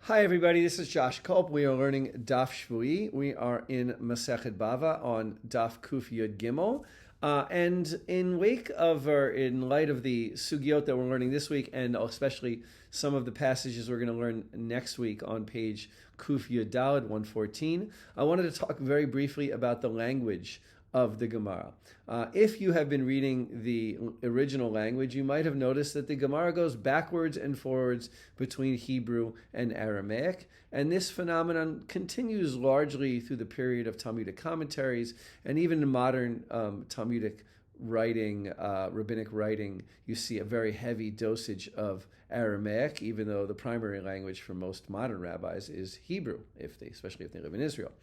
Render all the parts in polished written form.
Hi everybody, this is Josh Culp. We are learning Daf Shvui. We are in Masechet Bava on Daf Kuf Yud Gimmel. And in wake of, or in light of the sugiot that we're learning this week, and especially some of the passages we're going to learn next week on page Kuf Yud Daled 114, I wanted to talk very briefly about the language of the Gemara. If you have been reading the original language, you might have noticed that the Gemara goes backwards and forwards between Hebrew and Aramaic, and this phenomenon continues largely through the period of Talmudic commentaries, and even in modern Talmudic writing, rabbinic writing, you see a very heavy dosage of Aramaic, even though the primary language for most modern rabbis is Hebrew, especially if they live in Israel.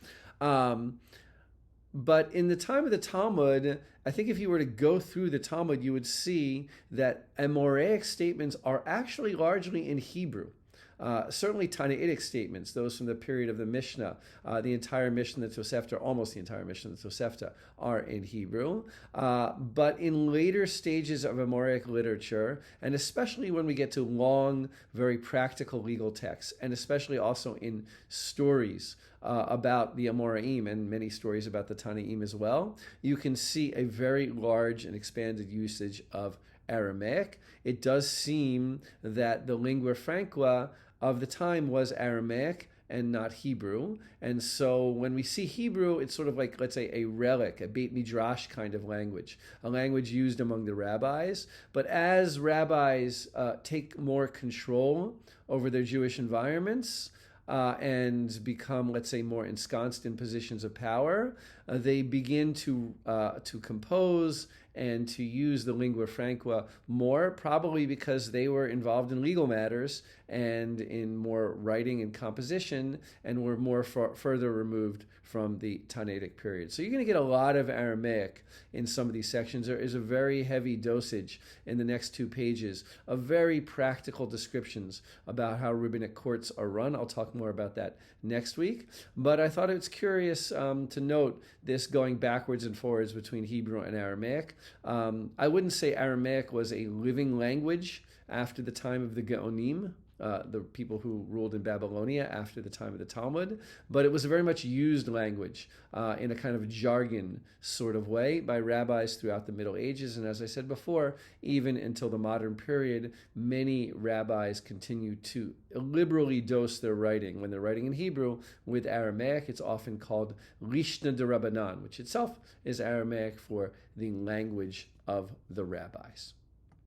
But in the time of the Talmud, I think if you were to go through the Talmud, you would see that Amoraic statements are actually largely in Hebrew. Certainly Tanaitic statements, those from the period of the Mishnah, the entire Mishnah, the Tosefta, almost the entire Mishnah, the Tosefta, are in Hebrew. But in later stages of Amoraic literature, and especially when we get to long, very practical legal texts, and especially also in stories about the Amoraim and many stories about the Tanaim as well, you can see a very large and expanded usage of Aramaic. It does seem that the lingua franca of the time was Aramaic and not Hebrew. And so when we see Hebrew, it's sort of like, let's say, a relic, a Beit Midrash kind of language, a language used among the rabbis. But as rabbis take more control over their Jewish environments, and become, let's say, more ensconced in positions of power, they begin to compose and to use the lingua franca more, probably because they were involved in legal matters and in more writing and composition, and were more further removed from the Tanaitic period. So you're going to get a lot of Aramaic in some of these sections. There is a very heavy dosage in the next 2 pages of very practical descriptions about how rabbinic courts are run. I'll talk more about that next week. But I thought it's curious to note this going backwards and forwards between Hebrew and Aramaic. I wouldn't say Aramaic was a living language after the time of the Geonim, the people who ruled in Babylonia after the time of the Talmud, but it was a very much used language in a kind of jargon sort of way by rabbis throughout the Middle Ages. And as I said before, even until the modern period, many rabbis continue to liberally dose their writing. When they're writing in Hebrew with Aramaic, it's often called Lishna de Rabbanan, which itself is Aramaic for the language of the rabbis.